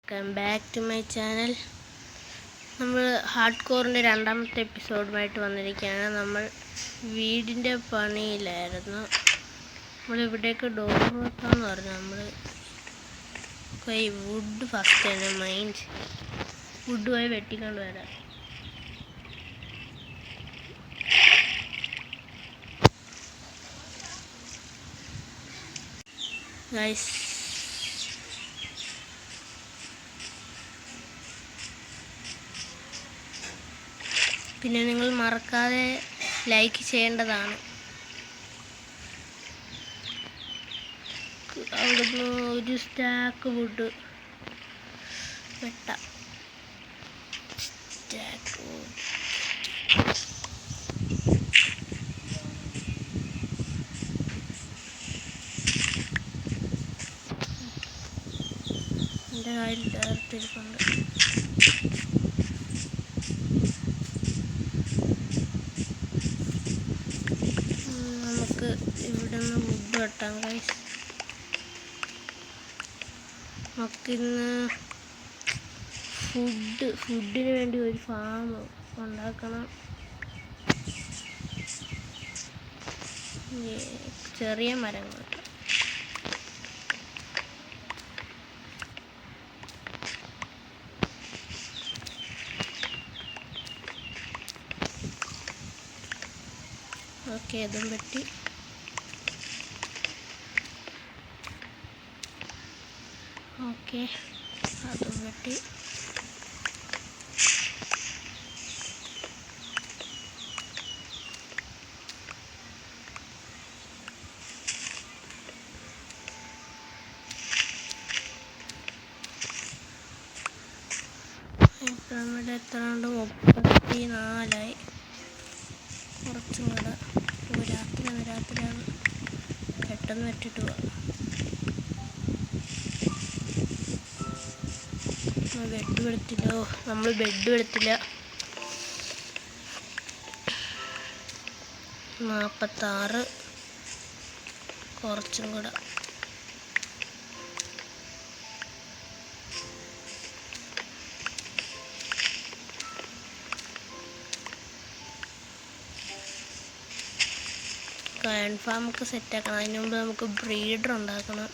Welcome back to my channel. നമ്മൾ hard കോറിൻ്റെ രണ്ടാമത്തെ എപ്പിസോഡുമായിട്ട് വന്നിരിക്കുകയാണ്. നമ്മൾ വീടിൻ്റെ പണിയിലായിരുന്നു. നമ്മളിവിടേക്ക് ഡോർ വെക്കാമെന്ന് പറഞ്ഞു. നമ്മൾ വുഡ് ഫസ്റ്റ് തന്നെ വുഡ് പോയി വെട്ടിക്കൊണ്ട് വരാം. ഗൈസ്, പിന്നെ നിങ്ങൾ മറക്കാതെ ലൈക്ക് ചെയ്യേണ്ടതാണ്. അവിടുന്ന് ഒരു സ്റ്റാക്ക് വുഡ് വെട്ടാം. സ്റ്റാക്ക് എൻ്റെ കയ്യിൽ ചേർത്തിരിപ്പുണ്ട്. നമുക്ക് ഇവിടെ നിന്ന് വുഡ് വെട്ടാം ഗൈസ്. നമുക്കിന്ന് ഫുഡിന് വേണ്ടി ഒരു ഫാം ഉണ്ടാക്കണം. ചെറിയ മരങ്ങൾ ഓക്കെ, അതും വെട്ടി. ഓക്കെ, അതും വെട്ടി. ഇപ്പം നമ്മുടെ എത്ര ഉണ്ട്? 34. കുറച്ചും കൂടെ രാത്രിയാണ്. പെട്ടെന്ന് വെട്ടിട്ട് പോവാം. നമ്മൾ ബെഡ് എടുത്തില്ല. 46. കുറച്ചും കൂടെ. കൺഫാമൊക്കെ സെറ്റാക്കണം. അതിന് മുമ്പ് നമുക്ക് ബ്രീഡർ ഉണ്ടാക്കണം.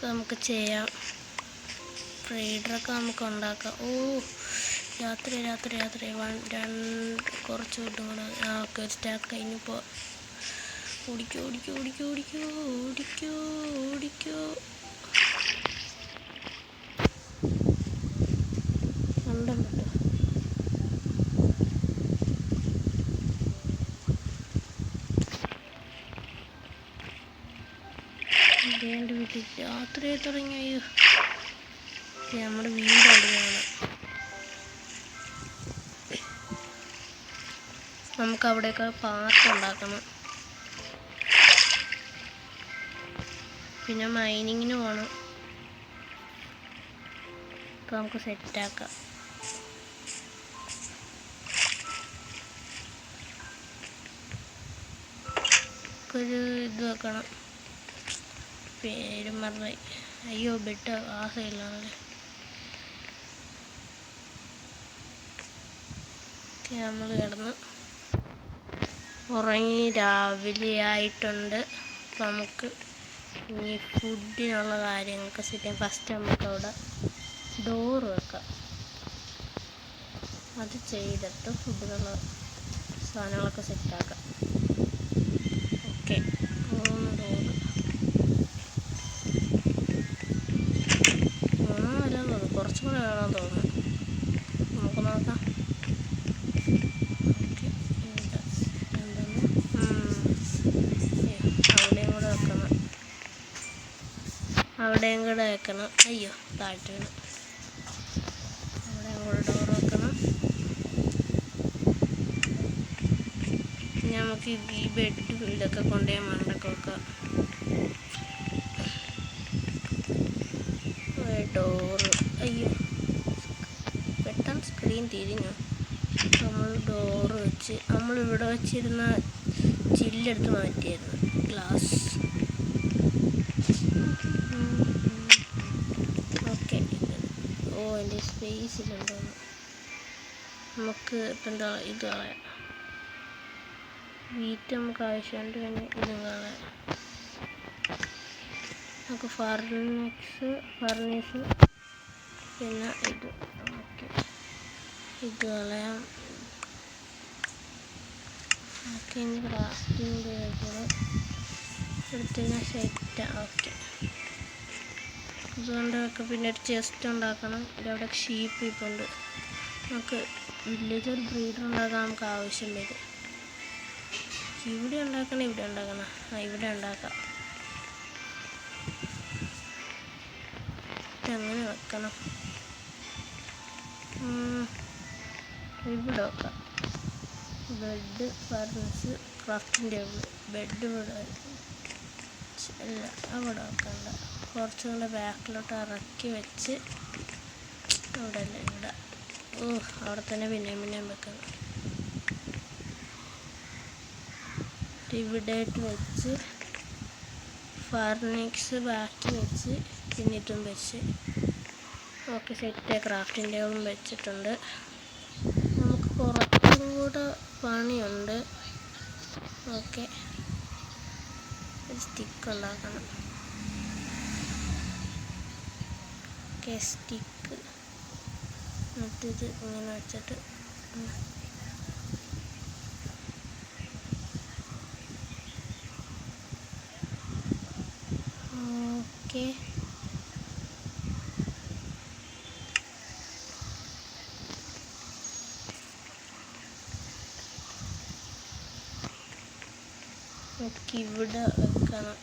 നമുക്ക് ചെയ്യാം. ബ്രീഡറൊക്കെ നമുക്ക് ഉണ്ടാക്കാം. രാത്രി 1 2 കുറച്ച് വിട്ടും കൂടെ. ഓക്കെ, ഒരു സ്റ്റാക്ക് കഴിഞ്ഞപ്പോൾ ഓടിക്കോ. കണ്ടോ രാത്രി തുടങ്ങിയോ? നമ്മുടെ വീട് അവിടെയാണ്. നമുക്ക് അവിടെയൊക്കെ പാർട്ട് ഉണ്ടാക്കണം. പിന്നെ മൈനിങ്ങിന് പോകണം. അപ്പോൾ നമുക്ക് സെറ്റാക്കാം. ഒരു ഇത് വെക്കണം. പേരും മറന്നായി. അയ്യോ, ബെഡ് ആ സൈഡിലാണല്ലേ. നമ്മൾ കിടന്ന് ഉറങ്ങി. രാവിലെ ആയിട്ടുണ്ട്. അപ്പം നമുക്ക് ഇനി ഫുഡിനുള്ള കാര്യങ്ങളൊക്കെ സെറ്റ് ചെയ്യാം. ഫസ്റ്റ് നമുക്ക് അവിടെ ഡോറ് വെക്കാം. അത് ചെയ്തിട്ട് ഫുഡിനുള്ള സാധനങ്ങളൊക്കെ സെറ്റാക്കാം. Okay, 3 door. 3 വരാൻ തോന്നുന്നു. കുറച്ചും കൂടെ വേണം തോന്നുന്നു. നമുക്ക് നോക്കാം. അവിടെയും കൂടെ വെക്കണം. അയ്യോ, താഴ്ത്തി വീണ്. അവിടെയും കൂടെ ഡോർ വെക്കണം. നമുക്ക് ഈ ബെഡ് ഇതൊക്കെ കൊണ്ടുപോയി മണ്ടൊക്കെ വെക്കാം. ഡോറ്. അയ്യോ, പെട്ടെന്ന് സ്ക്രീൻ തിരിഞ്ഞു. നമ്മൾ ഡോറ് വെച്ച് നമ്മളിവിടെ വെച്ചിരുന്ന ചില്ലെടുത്ത് മാറ്റിയായിരുന്നു. ഗ്ലാസ്. ഓക്കെ, എൻ്റെ സ്പേസ് ഇല്ലെന്തോന്നു. നമുക്ക് ഇപ്പം എന്താ ഇത് കളയാം. വീറ്റ് നമുക്ക് ആവശ്യമുണ്ട്. പിന്നെ ഇതും കളയാം. നമുക്ക് ഫർണീസ് പിന്നെ ഇത് ഓക്കെ ഇത് കളയാം. ഓക്കെ ഇനി ക്രാഫ്റ്റിംഗ് ടേബിൾ എടുത്തതിന് സെറ്റാണ്. ഓക്കെ അതുകൊണ്ടൊക്കെ പിന്നെ ഒരു ചെസ്റ്റ് ഉണ്ടാക്കണം. ഇതവിടെ ഷീപ്പ് ഇപ്പോൾ ഉണ്ട്. നമുക്ക് വില്ലേജർ ബ്രീഡർ ഉണ്ടാക്കാൻ നമുക്ക് ആവശ്യം വരും. ഇവിടെ ഉണ്ടാക്കണം ഇവിടെ ഉണ്ടാക്കാം. എങ്ങനെ വെക്കണം? ഇവിടെ വെക്കാം. ബെഡ് ഫർണിച്ച് ക്രാഫ്റ്റിംഗ് ടേബിൾ ബെഡ് ഇവിടെ അല്ല അവിടെ വെക്കണ്ട. കുറച്ചും കൂടെ ബാക്കിലോട്ട് ഇറക്കി വെച്ച് അവിടെ അല്ല ഇവിടെ. അവിടെ തന്നെ പിന്നെയും വെക്കണം. ഇവിടെ വെച്ച് ഫർണിക്സ് ബാക്കി വെച്ച് പിന്നെ ഇതും വെച്ച് ഓക്കെ സെറ്റ്. ക്രാഫ്റ്റിംഗ് ടേബിളും വെച്ചിട്ടുണ്ട്. നമുക്ക് കുറച്ചും കൂടെ പണിയുണ്ട്. ഓക്കെ സ്റ്റിക്ക് ഉണ്ടാക്കണം. ഓക്കെ സ്റ്റിക്ക് മറ്റേത് ഇങ്ങനെ വെച്ചിട്ട് ഓക്കെ ഇവിടെ വെക്കണം.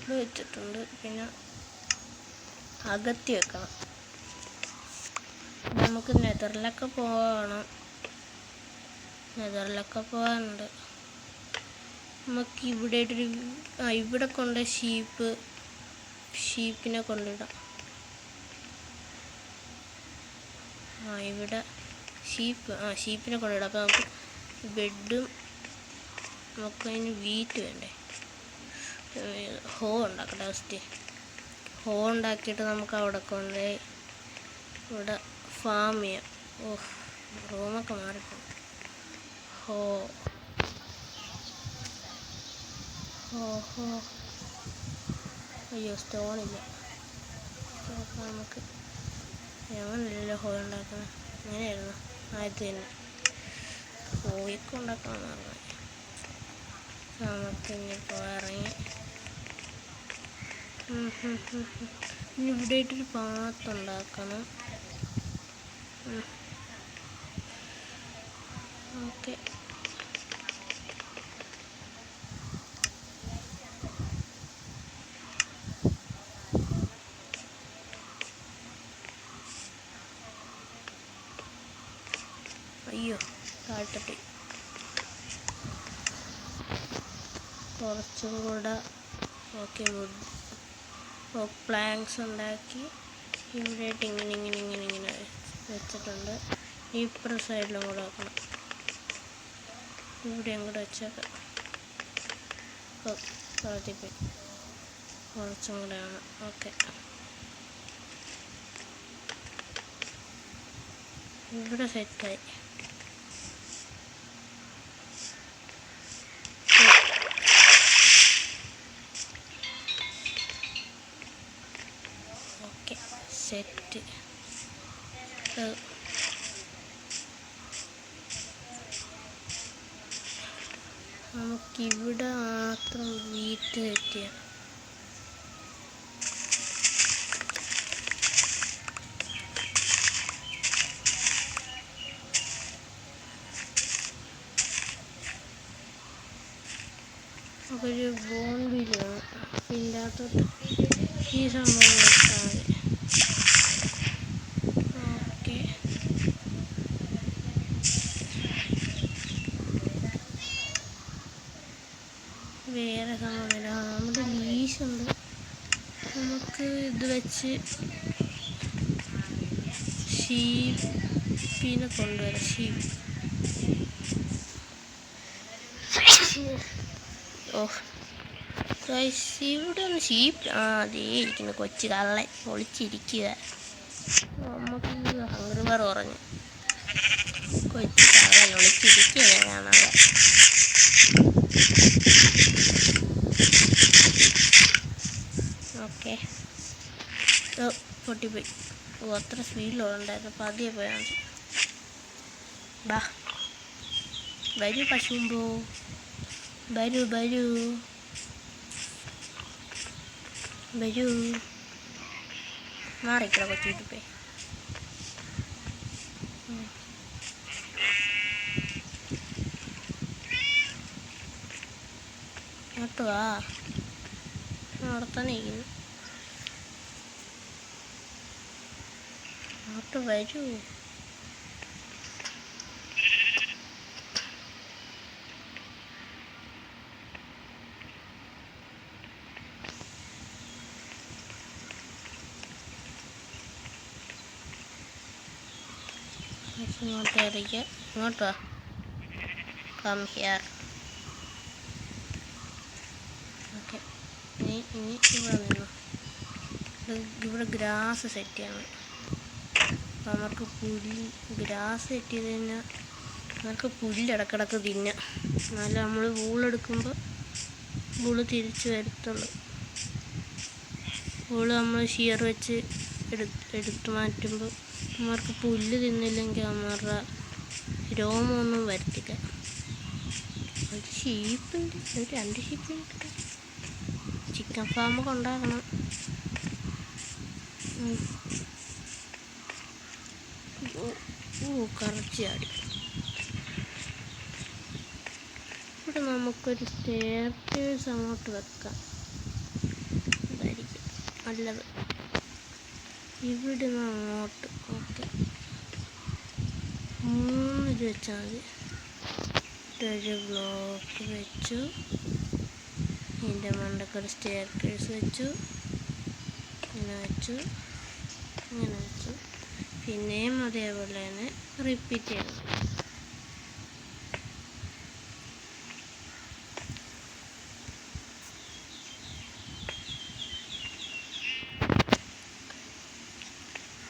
വെച്ചിട്ടുണ്ട്. പിന്നെ അകത്തി വെക്കണം. നമുക്ക് നെതറിലൊക്കെ പോകാനുണ്ട്. നമുക്ക് ഇവിടെ കൊണ്ട് ഷീപ്പിനെ കൊണ്ടിടാം. ഇവിടെ ഷീപ്പിനെ കൊണ്ടിടാം. അപ്പോൾ നമുക്ക് ബെഡും നമുക്ക് അതിന് വീറ്റ് വേണ്ടേ. ഹോ ഉണ്ടാക്കട്ടെ. ഫസ്റ്റ് ഹോ ഉണ്ടാക്കിയിട്ട് നമുക്ക് അവിടെ കൊണ്ട് ഇവിടെ ഫാം ചെയ്യാം. റൂമൊക്കെ മാറിപ്പോകും. അയ്യോ സ്റ്റോണില്ല. അപ്പോൾ നമുക്ക് എങ്ങനെയല്ലോ ഹോ ഉണ്ടാക്കുന്നത്. അങ്ങനെയായിരുന്നു ആദ്യത്തെ തന്നെ. ഹോയൊക്കെ ഉണ്ടാക്കണമെന്ന് പറഞ്ഞു. നമുക്ക് ഇനിയിപ്പോൾ ഇറങ്ങി ഇനി ഇവിടെ ആയിട്ടൊരു പാത്തുണ്ടാക്കണം. ഓക്കെ അയ്യോ താഴ്ത്തട്ടി. കുറച്ചും കൂടെ ഓക്കെ പ്ലാങ്ക്സ് ഉണ്ടാക്കി ഇവിടെയായിട്ട് ഇങ്ങനെ വെച്ചിട്ടുണ്ട്. ഇപ്പുറ സൈഡിലും കൂടെ വെക്കണം. ഇവിടെയും കൂടെ വെച്ചേക്കാം. കുറച്ചുപോയി കുറച്ചും കൂടെയാണ്. ഓക്കെ ഇവിടെ സെറ്റായി. Okay set. നമുക്കിവിടെ മാത്രം വീറ്റ് സെറ്റ് ചെയ്യാം. ഒരു ബോൺ വീലാണ്. ഇല്ലാത്തോട്ട് ഈ സംഭവം വെച്ചാൽ മതി. ഓക്കെ വേറെ സംഭവമില്ല. നമ്മുടെ ലീഷുണ്ട്. നമുക്ക് ഇത് വെച്ച് ഷീപ്പിനെ കൊണ്ടുവരാം. ഓ ഗൈസ്, ഇവിടെ ഒന്ന് ഷീപ്പ് അതേ ഇരിക്കുന്നു, കൊച്ചു കള്ളൻ ഒളിച്ചിരിക്കുക. നമുക്ക് ഹംഗർ ബാർ പറഞ്ഞു, കൊച്ചു കള്ളൻ ഒളിച്ചിരിക്കുക ഞാൻ കാണാതെ. ഓക്കെ, പൊട്ടിപ്പോയി. ഓ അത്ര സ്പീഡിലുണ്ടായിരുന്നു, പതിയെ പോയാൽ മതി. ബാ വരൂ പശുമ്പോ, വരൂ വരൂ വരൂ. മാറിക്കട കൊച്ചിട്ടിപ്പേ. അങ്ങോട്ട് വാ, അവിടെ തന്നെ ഇരിക്കുന്നു. അങ്ങോട്ട് വരൂ. ഇങ്ങോട്ട് ഇറക്കുക, ഇങ്ങോട്ട് വാ, കം ഹിയർ. ഓക്കെ, ഇനി ഇവിടെ നിന്നു. ഇവിടെ ഗ്രാസ് സെറ്റ് ചെയ്യണം. അപ്പോൾ നമുക്ക് ഗ്രാസ് സെറ്റ് ചെയ്ത് കഴിഞ്ഞാൽ നമുക്ക് പുല്ല് ഇടക്കിടക്ക് തിന്നാം. എന്നാലും നമ്മൾ വൂളെടുക്കുമ്പോൾ വൂള് തിരിച്ച് വരത്തുള്ളൂ. വൂള് നമ്മൾ ഷിയർ വെച്ച് എടുത്ത് മാറ്റുമ്പോൾ അവർക്ക് പുല്ല് തിന്നില്ലെങ്കിൽ അവന്മാരുടെ രോമമൊന്നും വരത്തില്ല. ഒരു ഷീപ്പുണ്ട്, ഒരു 2 ഷീപ്പുണ്ട്. ചിക്കൻ ഫാമൊക്കെ ഉണ്ടാക്കണം. കറച്ച് ചാടി. ഇവിടെ നമുക്കൊരു സ്റ്റെയർകേഴ്സ് അങ്ങോട്ട് വെക്കാം, അതായിരിക്കും നല്ലത്. ഇവിടെ നിന്ന് അങ്ങോട്ട്. ഓക്കെ, 3 വെച്ചാൽ മതി. ഒരു ബ്ലോക്ക് വെച്ചു, ഇതിൻ്റെ മണ്ടക്കൊരു സ്റ്റെയർകേഴ്സ് വെച്ചു, ഇങ്ങനെ വെച്ചു, ഇങ്ങനെ വെച്ചു. പിന്നെയും അതേപോലെ തന്നെ റിപ്പീറ്റ് ചെയ്യണം.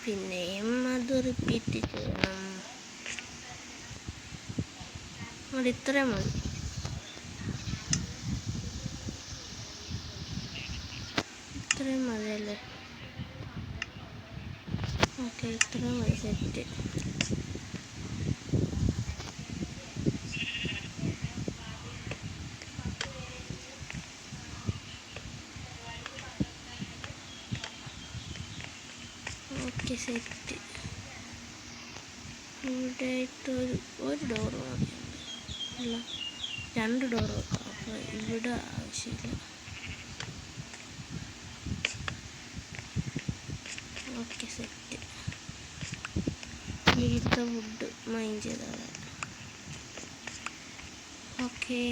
പിന്നെയും അത് റിപ്പീറ്റ് ചെയ്യണം. അത് ഇത്രയും മതി. ഇത്രയും മതിയല്ലേ? ഓക്കെ, ഇത്രയും മതി. സെറ്റ്. Okay, set. ഇവിടെയായിട്ട് ഒരു ഡോറ് മതി, അല്ല 2 ഡോറ് വെക്കാം. അപ്പോൾ ഇവിടെ ആവശ്യമില്ല. Okay, set. ഇവിടുത്തെ വുഡ് മൈൻഡ് ചെയ്താൽ. ഓക്കെ,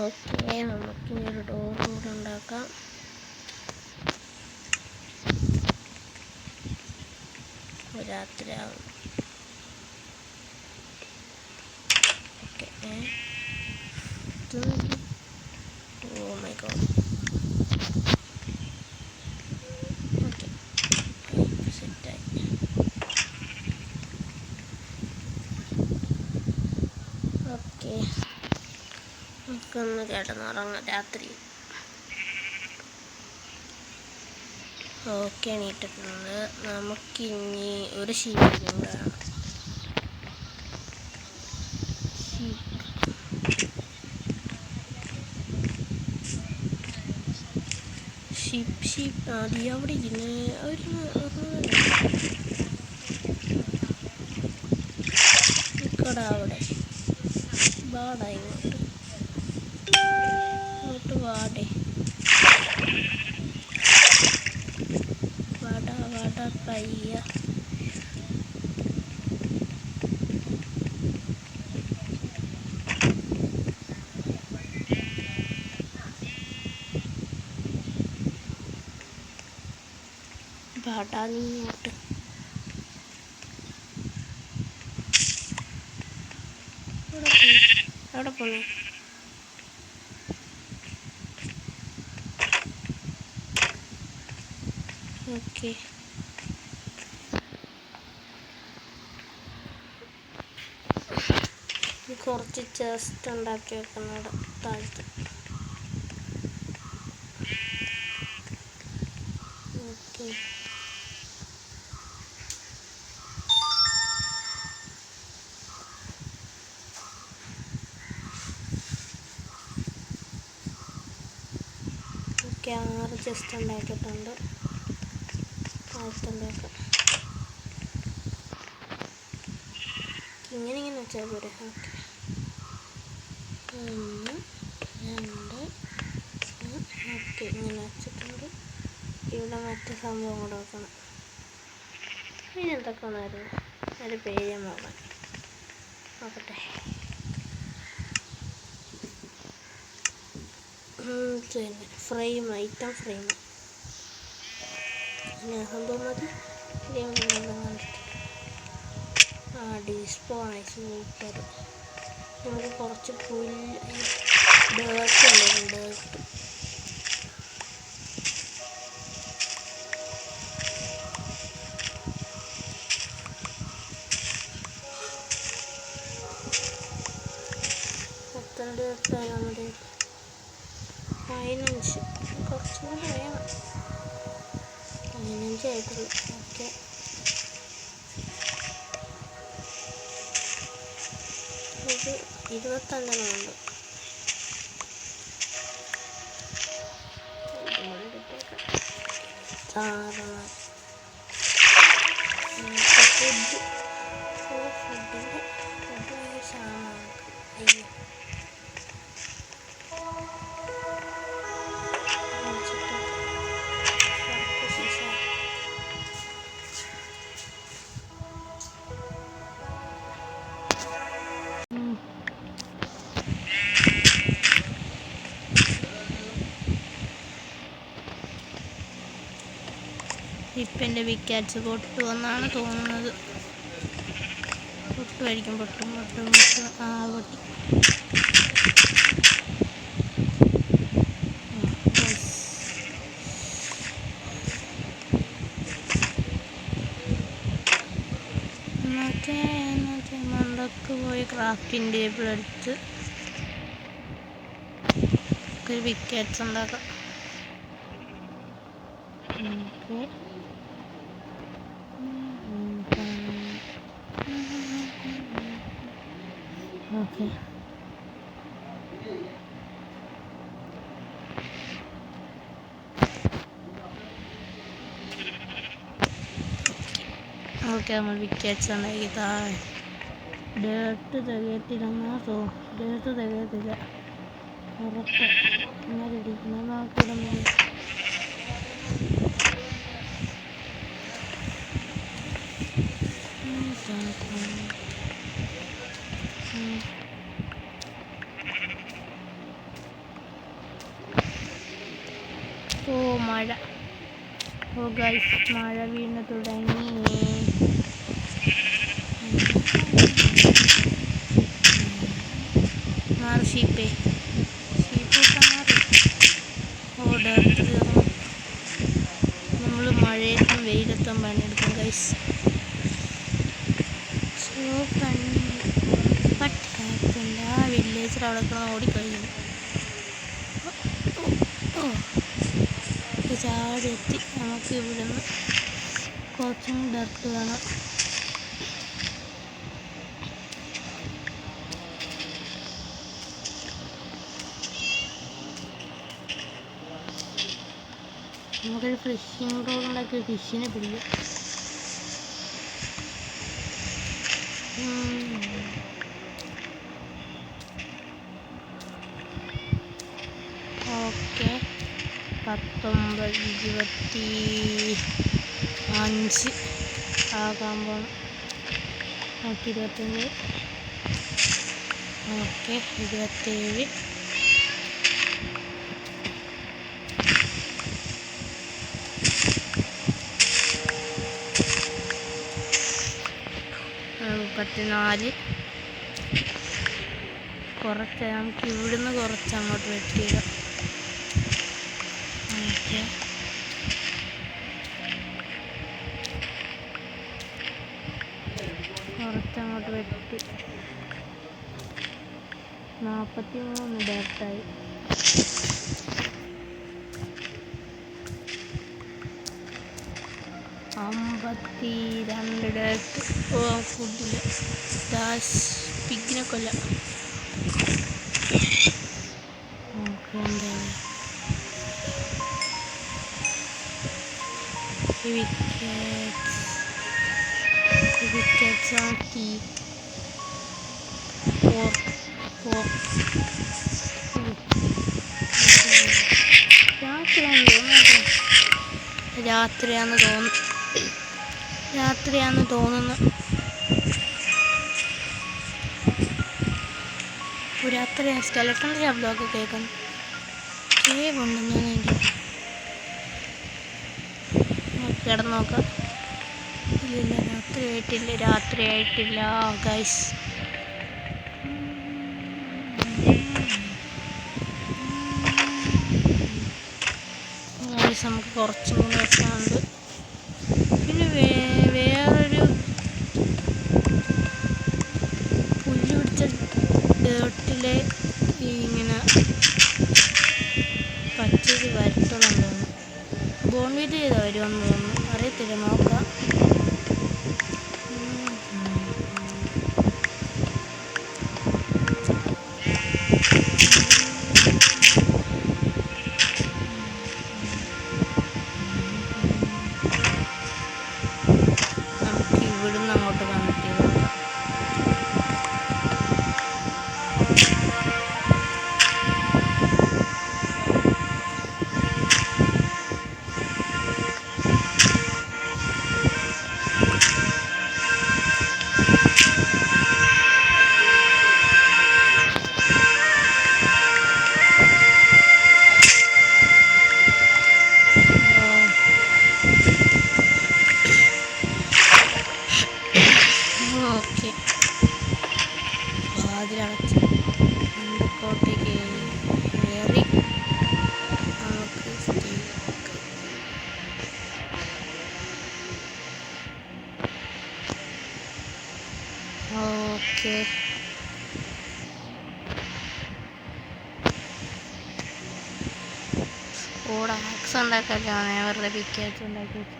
ഓക്കെ, നമുക്കിനി ഒരു ഡോർ കൂടെ ഉണ്ടാക്കാം. രാത്രിയാവും. Okay, oh my god. Okay, സെറ്റായി. ഓക്കെ, നമുക്കൊന്ന് കിടന്നുറങ്ങാം രാത്രി. ഓക്കെ, എണീറ്റിട്ടുണ്ട്. നമുക്കിനി ഒരു ഷീപ്പിനും വേണം. ഷീപ്പ് അത് അവിടെ ഇരുന്ന് നിൽക്കടാ അവിടെ. വാടാ ഇങ്ങോട്ട് വാടേ, വാടാ വാടാ. പോടാ പയ്യ. പാടാ നീ ഇങ്ങോട്ട്. എവിടെ പോണേ? ഓക്കെ, കുറച്ച് ചെസ്റ്റ് ഉണ്ടാക്കി വെക്കുന്നത് താഴ്ത്ത്. ഓക്കെ, ഓക്കെ 6 ചെസ്റ്റ് ഉണ്ടാക്കിയിട്ടുണ്ട്. താഴ്ത്തുണ്ടാക്കാം. ഇങ്ങനെ വെച്ചാൽ പോരെ. ഓക്കെ, 1 2. ഓക്കെ, ഇങ്ങനെ വെച്ചിട്ടുണ്ട്. ഇവിടെ മറ്റേ സംഭവം കൂടെ വെക്കണം. ഇതിനെന്തൊക്കെ വന്നായിരുന്നു? അതിൻ്റെ പേര് ഞാൻ നോക്കട്ടെ. Frame, item frame. സംഭവം മതി. ഡിസ്പോ ആണ് സൂപ്പർ. നമുക്ക് കുറച്ച് ഡേർട്ട് ഉണ്ട്. എത്ര ഡേർട്ടാണ് നമ്മുടെ? 15. കുറച്ചും കൂടെ വേണം. 15 ആയിട്ടുള്ളൂ. ഓക്കെ, ഇത് 25 ഉണ്ട്. ഫുഡിൻ്റെ സാധനമാണ്. ഇപ്പം എൻ്റെ വിക്കാറ്റ്സ് പൊട്ടുമെന്നാണ് തോന്നുന്നത്. പൊട്ടുമായിരിക്കും. പൊട്ടും. ആ പൊട്ടി. മറ്റേ മണ്ടക്ക് പോയി ക്രാഫ്റ്റിംഗ് ടേബിൾ എടുത്ത് ഒരു വിക്കറ്റ്സ് ഉണ്ടാക്കാം. ഓക്കെ, നമ്മൾ വിക്കറ്റ്സ് ഉണ്ടാക്കി. ഡേർട്ട് തികയത്തില്ലെന്നാ ഡേർട്ട് തികയത്തില്ല ഉറപ്പ്. എന്നാലിരിക്കുന്നത് നോക്കിയിടുന്നത്. മഴ. ഗൈസ്, മഴ വീണ് തുടങ്ങി. മാറി ഷീപ്പ് മാറി. ഡേർട്ട് തീർന്നു. നമ്മൾ മഴയത്തും വെയിലത്തും പണിയെടുക്കും ഗൈസ്. പട്ടില്ല. വില്ലേജിൽ അവിടെ കിടന്ന് ഓടിക്കഴിഞ്ഞു. ചാടി എത്തി. നമുക്ക് ഇവിടുന്ന് കുറച്ചും ഡർക്ക് വേണം. നമുക്കൊരു ഫിഷിംഗ് റോഡ് ഉണ്ടാക്കി ഫിഷിനെ പിടിക്കും. ഓക്കെ, 19, 20. 5 ആകാമ്പോൾ നമുക്ക് 25. ഓക്കെ 27. മുപ്പത്തിനാല്. കുറച്ച് നമുക്ക് ഇവിടുന്ന് കുറച്ച് അങ്ങോട്ട് വെട്ടിയിടാം. ഓക്കെ കുറച്ചങ്ങോട്ട് വെട്ടി 43 ഡേർട്ടായി. അമ്പത്തി 2 ഡേർട്ട്. ഓ ഫുഡില്ല. പിഗിനെ കൊല്ലാം. ഓക്കെ എന്താ വിക്കറ്റ്സ് ആക്കി. രാത്രിയാന്ന് തോന്നുന്നു. രാത്രി സ്കെലട്ടൻ്റെ ശബ്ദമൊക്കെ കേൾക്കുന്നു. കേവുണ്ടെന്ന് കിടന്ന് നോക്കാം. ഇല്ല രാത്രിയായിട്ടില്ല ഗൈസ്. നമുക്ക് കുറച്ചും കൂടി വെക്കാനുണ്ട്. പിന്നെ വേറൊരു പുല്ല് പിടിച്ച ഡേർട്ടിലെ ഇങ്ങനെ പച്ചരി വരട്ടുള്ളതെന്ന് തോന്നുന്നു. ബോൺവീറ്റ് ചെയ്താൽ വരുമെന്ന് തോന്നുന്നു. അറിയത്തില്ല, നോക്കാം. ഓക്കെ വാതിലടച്ച് കോട്ടയ്ക്ക് കയറി നമുക്ക് ഓക്കെ ഓടെ ആക്സ് ഉണ്ടാക്കാനാണ് ഞാൻ വെറുതെ പിക്കാച്ച് ഉണ്ടാക്കി വെച്ചു.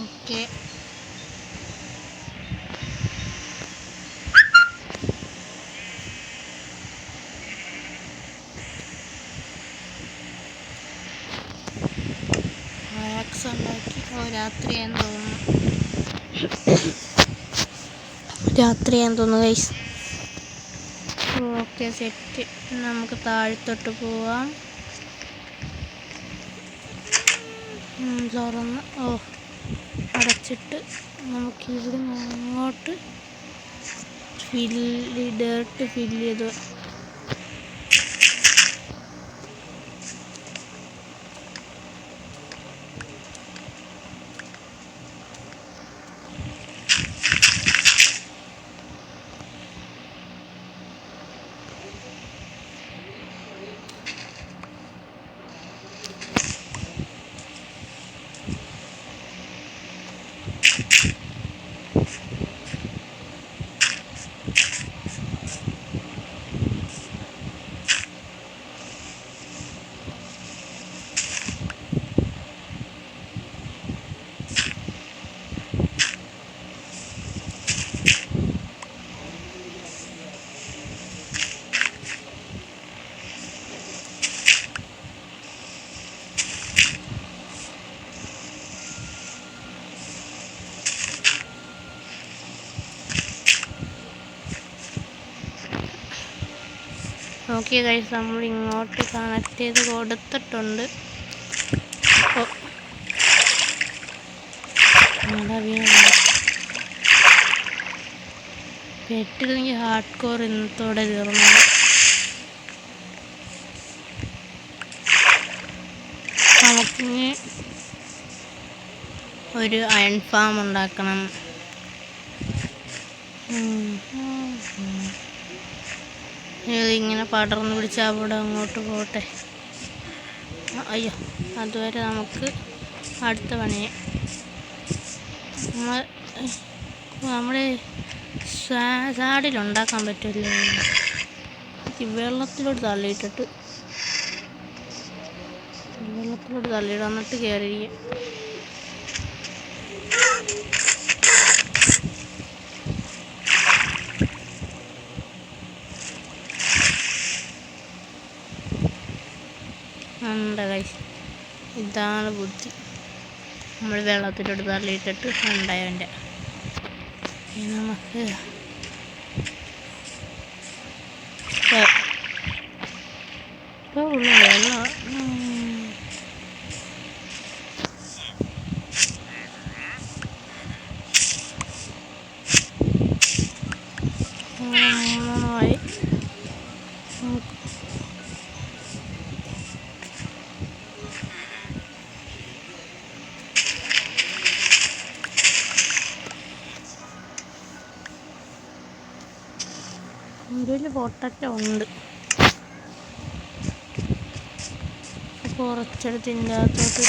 ഓക്കെ ആക്സ് ഉണ്ടാക്കി. രാത്രിയാന്ന് തോന്നുന്നു ഗൈസ്. Okay set. നമുക്ക് താഴത്തോട്ട് പോവാം. തുറന്ന് അടച്ചിട്ട് നമുക്ക് ഇവിടെ അങ്ങോട്ട് ഡേർട്ട് ഫില്ല് ചെയ്ത് ഓക്കെ ഗൈസ്, നമ്മൾ ഇങ്ങോട്ട് കണക്ട് ചെയ്ത് കൊടുത്തിട്ടുണ്ട്. പെട്ടില്ലെങ്കിൽ ഹാർഡ് കോർ ഇന്നത്തോടെ തീർന്നു. നമുക്കിനി ഒരു അയൺ ഫാം ഉണ്ടാക്കണം. ഇതിങ്ങനെ പടർന്ന് പിടിച്ച് അവിടെ അങ്ങോട്ട് പോട്ടെ. അയ്യോ, അതുവരെ നമുക്ക് അടുത്ത പണിയെ നമ്മുടെ സാഡിലുണ്ടാക്കാൻ പറ്റില്ല. വെള്ളത്തിലോട്ട് തള്ളിയിട്ടിട്ട് വന്നിട്ട് കയറിയിരിക്കും. ഇതാണ് ബുദ്ധി. നമ്മൾ വെള്ളത്തിലോട്ട് തള്ളിയിട്ടിട്ട് ഉണ്ടായവൻ്റെ നമുക്ക് വെള്ളം ഇതിൽ പൊട്ടറ്റ ഉണ്ട്. കുറച്ചെടുത്ത് ഇതിൻ്റെ അകത്തോട്ട്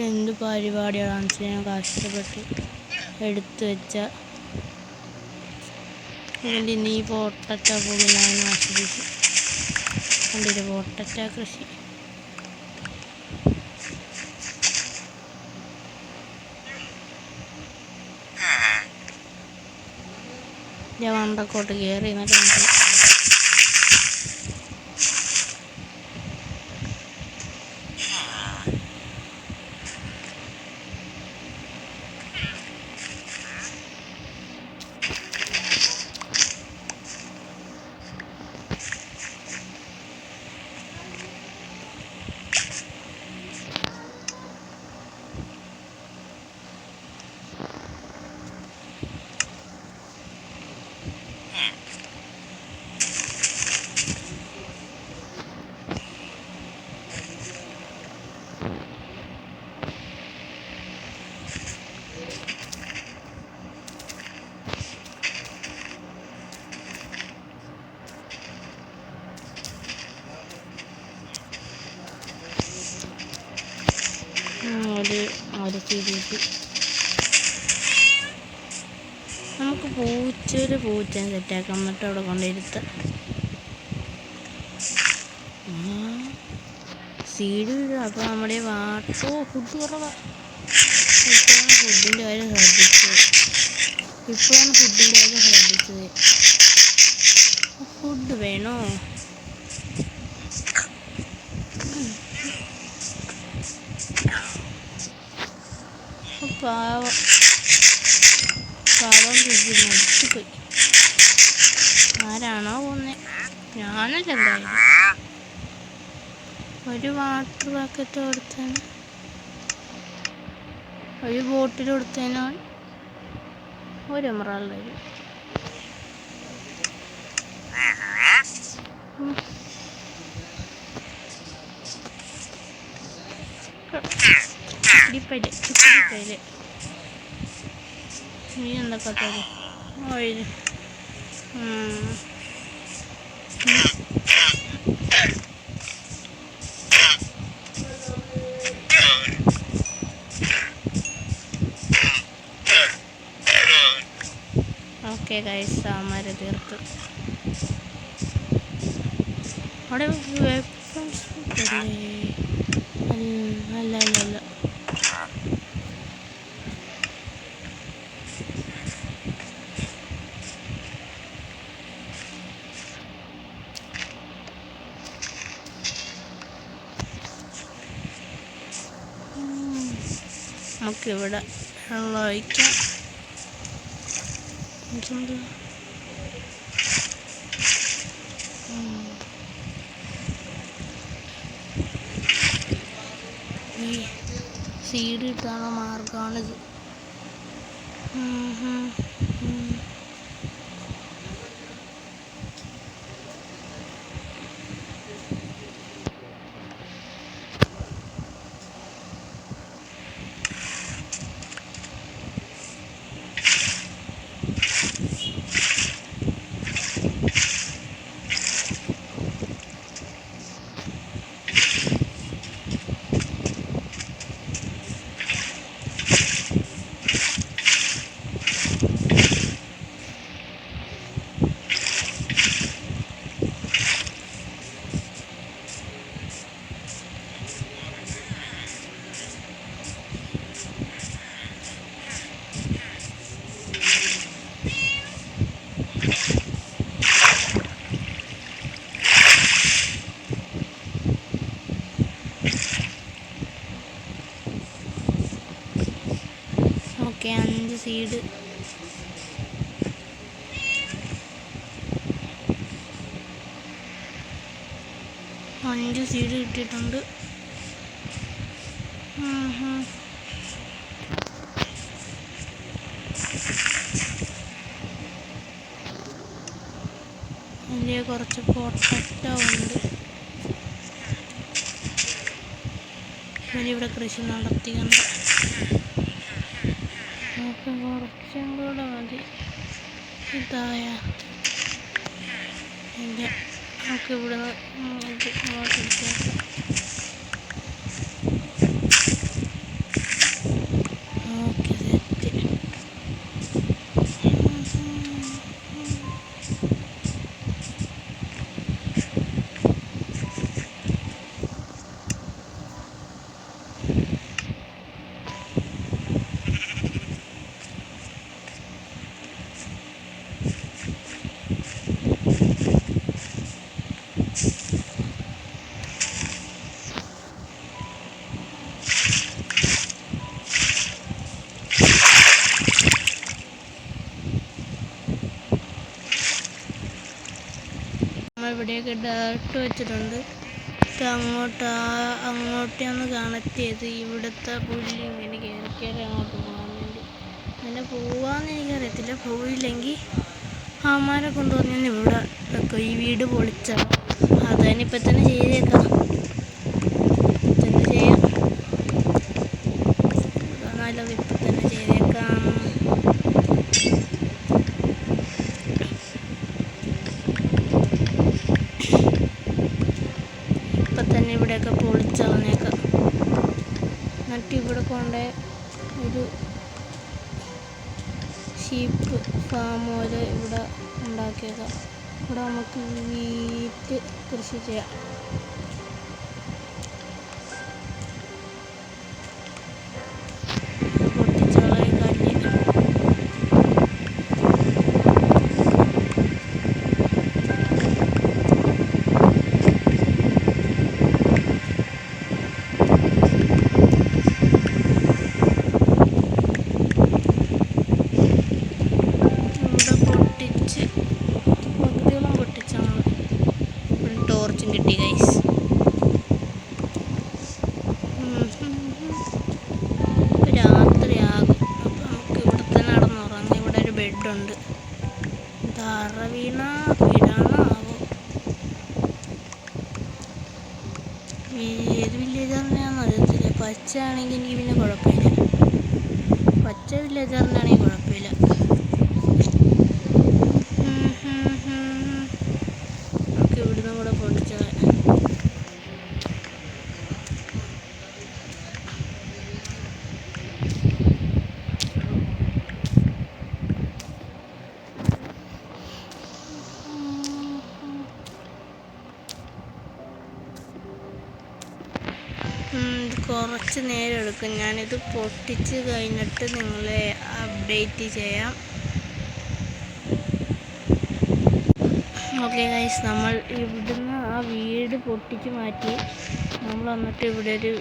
എന്ത് പരിപാടിയാണ് ഞാൻ കഷ്ടപ്പെട്ട് എടുത്തു വെച്ച ഇതിൻ്റെ നീ പൊട്ടറ്റ പോലും ഞാൻ നശിപ്പിച്ചു. കണ്ടിട്ട് പൊട്ടറ്റ കൃഷി ഞാൻ വണ്ടക്കോട്ട് കയറി എന്നിട്ട് അത് ചെയ്തിട്ട് നമുക്ക് പൂച്ചേനെ സെറ്റാക്കാം. എന്നിട്ട് അവിടെ കൊണ്ടിരുത്താം. സീഡ് വീഴും. അപ്പോൾ നമ്മുടെ ഫുഡ് കുറവാണ്. ഇപ്പോഴാണ് ഫുഡിൻ്റെ കാര്യം ശ്രദ്ധിച്ചത്. ഫുഡ് വേണോ? പാവം മരിച്ചുപോയി. ആരാണോ കൊന്നേ? ഞാനല്ല. എന്തായാലും ഒരു വാട്ടർ ബാക്കറ്റ് കൊടുത്തേന്, ഒരു ബോട്ടിൽ കൊടുത്തേനോ, ഒരു എമറാൾഡ് വരും. ചിപ്പിപ്പയില് നീ എന്തൊക്കെ തരും ഓയിൽ. ഓക്കെ ഗൈസ്, സാമാര് തീർത്തു. അവിടെ വെപ്പൺസ് അല്ല നമുക്കിവിടെ വെള്ളം ഒഴിക്കാം. ഈ സീഡ് കിട്ടാനുള്ള മാർഗമാണിത്. Okay, 5 seed. കിട്ടിയിട്ടുണ്ട്. അതിൽ കുറച്ച് പൊട്ടറ്റോ ഉണ്ട്. ഇവിടെ കൃഷി നടത്തിയുണ്ട്. നമുക്ക് കുറച്ചും കൂടെ മതി. ഇതായ ഇല്ല, നമുക്ക് ഇവിടെ ഇങ്ങോട്ടെടുത്തേക്കാം. Okay, set. ഇവിടെയൊക്കെ ഡയറക്റ്റ് വെച്ചിട്ടുണ്ട്. അങ്ങോട്ടൊന്ന് കണക്ട് ചെയ്ത് ഇവിടുത്തെ പുല്ല് ഇങ്ങനെ കയറി അങ്ങോട്ട് പോകാൻ വേണ്ടി. അങ്ങനെ പോവാന്ന് എനിക്കറിയത്തില്ല. പോയില്ലെങ്കിൽ അമ്മമാരെ കൊണ്ടുവന്ന് ഇവിടെ വെക്കും. ഈ വീട് പൊളിച്ചാൽ അതന്നെ ഇപ്പം തന്നെ ചെയ്തേക്കാം. ചെയ്യാം, നല്ലത് ഇപ്പം തന്നെ ചെയ്തേക്കാം. തന്നെ ഇവിടെയൊക്കെ പൊളിച്ചളഞ്ഞേക്കാം. എന്നിട്ട് ഇവിടെ കൊണ്ട് ഒരു ഷീപ്പ് ഫാം പോലെ ഇവിടെ ഉണ്ടാക്കിയേക്കാം. ഇവിടെ നമുക്ക് വീറ്റ് കൃഷി ചെയ്യാം. കിട്ടി ഗൈസ്. രാത്രിയാകും. അപ്പം നമുക്ക് ഇവിടെ തന്നെ നടന്നുറങ്ങാം. ഇവിടെ ഒരു ബെഡുണ്ട്. തറ വീടാണോ ആവോ? ഏത് വില്ലേജറിനാണെന്ന് അറിയത്തില്ല. പച്ച ആണെങ്കിൽ എനിക്ക് പിന്നെ കുഴപ്പമില്ല. പച്ച വില്ലേജറിനാണെങ്കിൽ കുഴപ്പമില്ല. നമുക്ക് ഇവിടുന്ന് കൂടെ പൊടിച്ചാൽ കുറച്ച് നേരം എടുക്കും. ഞാനിത് പൊട്ടിച്ച് കഴിഞ്ഞിട്ട് നിങ്ങളെ അപ്ഡേറ്റ് ചെയ്യാം. ഓക്കെ ഗൈസ്, നമ്മൾ ഇവിടുന്ന് ആ വീട് പൊട്ടിച്ച് മാറ്റി നമ്മൾ വന്നിട്ട് ഇവിടെ ഒരു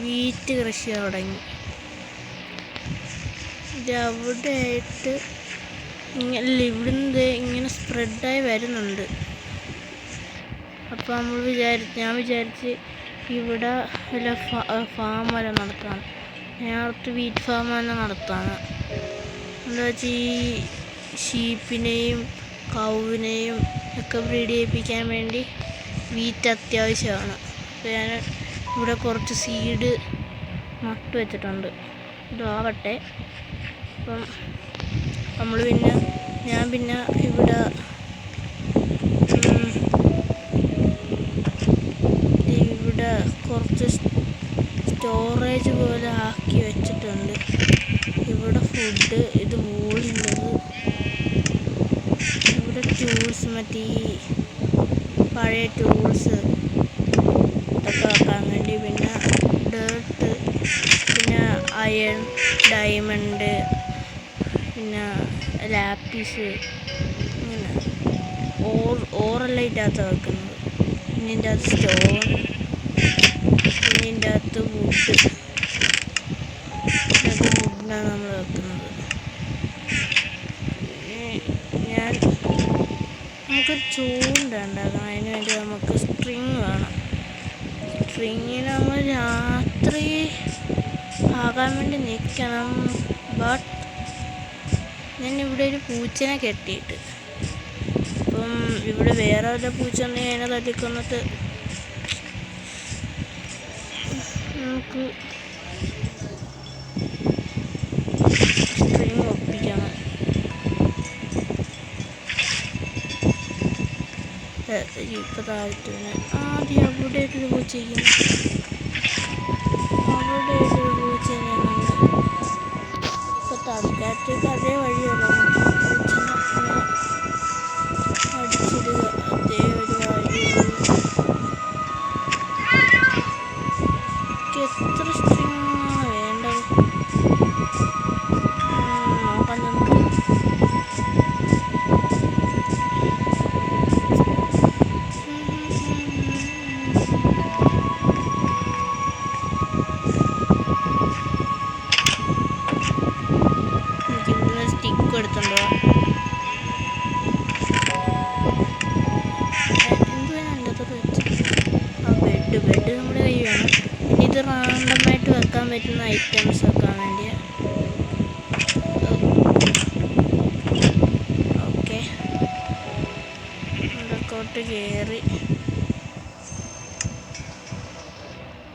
വീറ്റ് കൃഷി തുടങ്ങി. ഇത് അവിടെ ആയിട്ട് ഇവിടുന്ന് ഇങ്ങനെ സ്പ്രെഡായി വരുന്നുണ്ട്. അപ്പോൾ ഞാൻ വിചാരിച്ച് ഇവിടെ വല്ല ഫാം വല്ല നടത്താം. നേരത്തെ വീറ്റ് ഫാം തന്നെ നടത്താണ്. എന്താ വെച്ചാൽ ഈ ഷീപ്പിനെയും കൗവിനെയും ഒക്കെ ബ്രീഡ് ചെയ്യിപ്പിക്കാൻ വേണ്ടി വീറ്റ് അത്യാവശ്യമാണ്. അപ്പോൾ ഞാൻ ഇവിടെ കുറച്ച് സീഡ് നട്ടു വെച്ചിട്ടുണ്ട്. ഇതാവട്ടെ. അപ്പം ഞാൻ പിന്നെ ഇവിടെ കുറച്ച് സ്റ്റോറേജ് പോലെ ആക്കി വെച്ചിട്ടുണ്ട്. ഇവിടെ ഫുഡ്, ഇത് വോളുള്ളത്, ഇവിടെ ടൂൾസ്, മറ്റേ പഴയ ടൂൾസ് ഇതൊക്കെ വെക്കാൻ വേണ്ടി, പിന്നെ ഡേർട്ട്, പിന്നെ അയൺ, ഡയമണ്ട്, പിന്നെ ലാപ്പീസ്, ഇങ്ങനെ ഓറെല്ലാം ഇതിനകത്ത് വെക്കുന്നത്. പിന്നെ ഇതിൻ്റെ അകത്ത് സ്റ്റോൺ, പിന്നെ ഇതിൻ്റെ അകത്ത് വുഡ്, ഇതൊക്കെ വുഡിനാണ് നമ്മൾ വെക്കുന്നത്. നമുക്കൊരു ചൂണ്ട ഉണ്ടാക്കണം. അതിന് വേണ്ടി നമുക്ക് സ്ട്രിങ് വേണം. സ്ട്രിങ്ങിന് നമ്മൾ രാത്രി ആകാൻ വേണ്ടി നിൽക്കണം. ബട്ട് ഞാൻ ഇവിടെ ഒരു പൂച്ചനെ കെട്ടിയിട്ട്, അപ്പം ഇവിടെ വേറെ വല്ല പൂച്ച ഉണ്ടെങ്കിൽ അതിനെ തട്ടിക്കൊന്നിട്ട് നമുക്ക് സ്ട്രിങ് ഒപ്പിക്കണം. ഇപ്പം താഴ്ത്തു ആദ്യം അവിടെ ഒരു പൂച്ചയ്ക്കും അവിടെ ഒരു പൂച്ചനെ കണ്ട്. ഇപ്പം തൽക്കാലത്തേക്ക് അതേ വഴിയുള്ളൂ. പൂച്ചനെ അടിച്ചിടുക, അതേ ഒരു വഴിയുള്ളൂ. എത്ര സ്ട്രിങ്ങാണ് വേണ്ടത്? നോക്കാം നമുക്ക്. എനിക്കിവിടെ സ്റ്റിക്ക് എടുത്തുണ്ടോ? ബെഡ് നമ്മുടെ കൈ വേണം. പിന്നെ ഇത് റാൻഡമായിട്ട് വെക്കാൻ പറ്റുന്ന ഐറ്റംസ് വെക്കാൻ വേണ്ടിയാണ്. ഓക്കെ, ഇടക്കോട്ട് കയറി.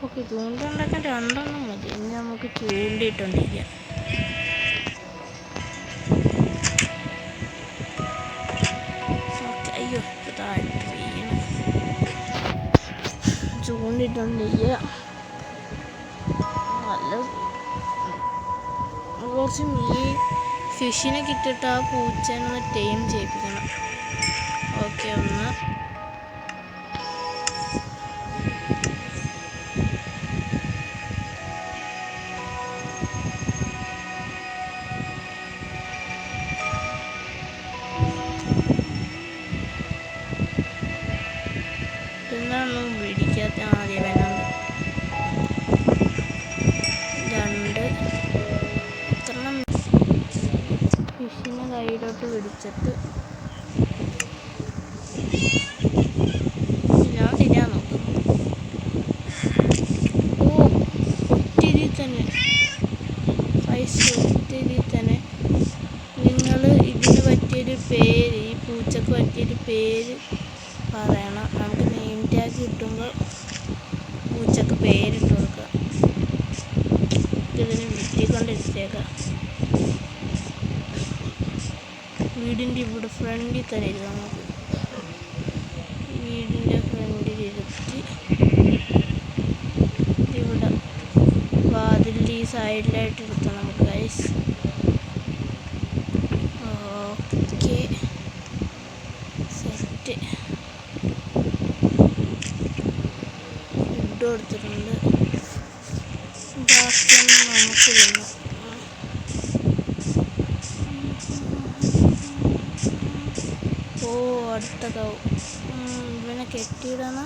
ഓക്കെ, ചൂണ്ട ഉണ്ടാക്കാൻ 2 എണ്ണം മതി. ഇനി നമുക്ക് ചൂണ്ടിയിട്ടുണ്ടിരിക്കാം. ഓക്കെ, അയ്യോ ഇപ്പോൾ താഴ്ത്ത് വീണം. ചൂണ്ടിട്ടുണ്ടിരിക്കുക. നല്ല കുറച്ച് ഫിഷിനെ കിട്ടിയിട്ട് ആ പൂച്ചേനെ ഒന്ന് ടൈം ചെയ്യിപ്പിക്കണം. ഓക്കെ, ഒന്ന് എന്നാണ് പിടിക്കാത്ത ആദ്യം വേണം. 2 എത്രണ്ണം ഫിഷിനെ കയ്യിലോട്ട് പിടിച്ചിട്ട് ഞാൻ തിന്നാൻ നോക്കും. ഒത്തിരി തന്നെ ഒത്തിരി തന്നെ. നിങ്ങൾ ഇതിന് പറ്റിയൊരു പേര്, ഈ പൂച്ചക്ക് പറ്റിയൊരു പേര് പറയണം. നമുക്ക് നെയിം ടാഗ് കിട്ടുമ്പോൾ പൂച്ചക്ക് പേരിട്ട് കൊടുക്കുക. ഇതിന് വീട്ടിക്കൊണ്ടിരിച്ചേക്കാം. വീടിൻ്റെ ഇവിടെ ഫ്രണ്ടിൽ തന്നെ ഇരുത്താം. നമുക്ക് വീടിൻ്റെ ഫ്രണ്ടിൽ ഇരുത്തി ഇവിടെ വാതിലിൻ്റെ ഈ സൈഡിലായിട്ട് ഇരുത്താം നമുക്ക് ഗൈസ്. Okay, set. ഫുഡ് കൊടുത്തിട്ടുണ്ട്. ബാക്കിയൊന്നും നമുക്ക് തിന്നാം. അടുത്ത കൗ ഇവനെ കെട്ടിയിടണ.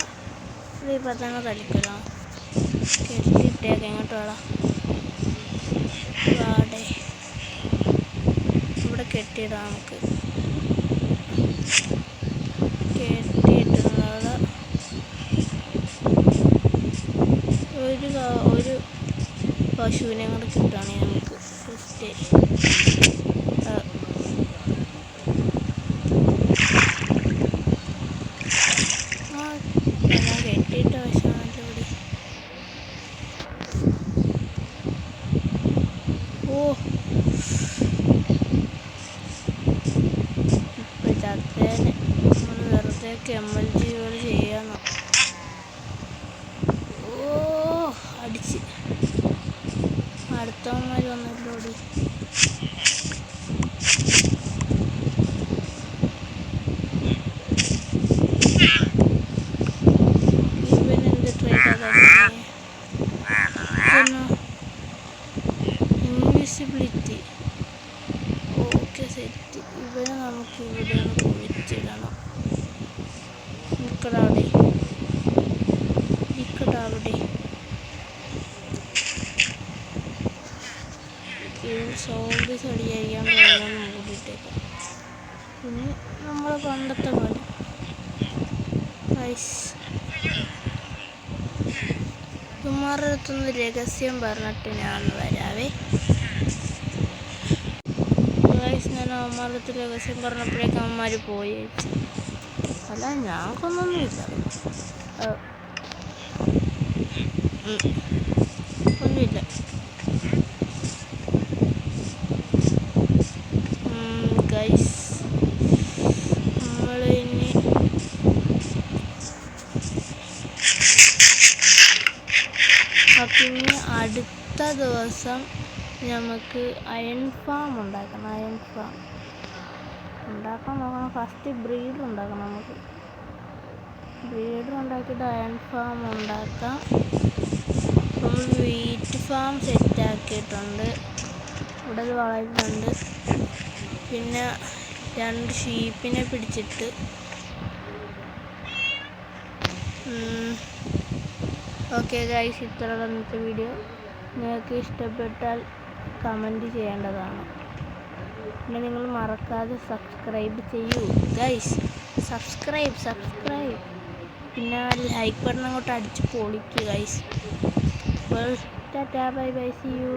ഇപ്പം തന്നെ തളിക്കലോ. കെട്ടിയിട്ടേക്കാം. എങ്ങോട്ട് വേണം വാടേ. ഇവിടെ കെട്ടിയിടാം. നമുക്ക് കെട്ടിയിട്ടുള്ളത് ഒരു പശുവിനെ കൂടെ കിട്ടുകയാണെങ്കിൽ നമുക്ക് ഫസ്റ്റ് ഞാൻ കെട്ടിയിട്ട പശുവാണല്ലോ ഇവിടെ. ഓ ഇപ്പം ചത്തേനെ നമ്മൾ വെറുതെ കെമ്മൽജികൾ ചെയ്യാന്ന്. ഓ അടിച്ച് അടുത്തവന്മാർ വന്നല്ലോടി. ഇവനെന്ത് ട്രേഡാണ്? ഇൻവിസിബിലിറ്റി. Okay set. ഇവനെ നമുക്ക് ഇവിടെ ഒന്ന് കുഴിച്ചിടണം. നിൽക്കടാവിടെ നിൽക്കടാവിടെ. ഇത് സോംബീസ് അടിയായിരിക്കാൻ വേണമെന്ന് മൂടിയിട്ടേക്കാം. പിന്നെ നമ്മൾ പണ്ടത്തെ പോലെ കുമാരുടെ അടുത്തുനിന്ന് രഹസ്യം പറഞ്ഞിട്ട് ഞാൻ വരാവേ. ഞാൻ അവന്മാരുടെ അടുത്ത് രഹസ്യം പറഞ്ഞപ്പോഴേക്കും അവന്മാർ പോയി. അല്ല ഞാൻ കൊന്നൊന്നുമില്ല. ഒന്നുമില്ല. ഗൈസ് നമ്മൾ ഇനി പിന്നെ അടുത്ത ദിവസം നമുക്ക് അയൺ ഫാം ഉണ്ടാക്കണം. അയൺ ഫാം ഉണ്ടാക്കാൻ നോക്കണം. ഫസ്റ്റ് ബ്രീഡർ ഉണ്ടാക്കണം. നമുക്ക് ബ്രീഡർ ഉണ്ടാക്കിയിട്ട് അയൺ ഫാം ഉണ്ടാക്കാം. നമ്മൾ വീറ്റ് ഫാം സെറ്റാക്കിയിട്ടുണ്ട്. ഇവിടെ വളരുന്നുണ്ട്. പിന്നെ 2 ഷീപ്പിനെ പിടിച്ചിട്ട് ഓക്കെ ഗൈസ്, ഇത്രയുള്ള ഇന്നത്തെ വീഡിയോ. നിങ്ങൾക്ക് ഇഷ്ടപ്പെട്ടാൽ കമൻറ്റ് ചെയ്യേണ്ടതാണ്. പിന്നെ നിങ്ങൾ മറക്കാതെ സബ്സ്ക്രൈബ് ചെയ്യൂ ഗൈസ്. സബ്സ്ക്രൈബ് പിന്നെ ലൈക്ക് ബട്ടൺ അങ്ങോട്ട് അടിച്ച് പൊളിക്കുക guys. Tata bye bye, see U.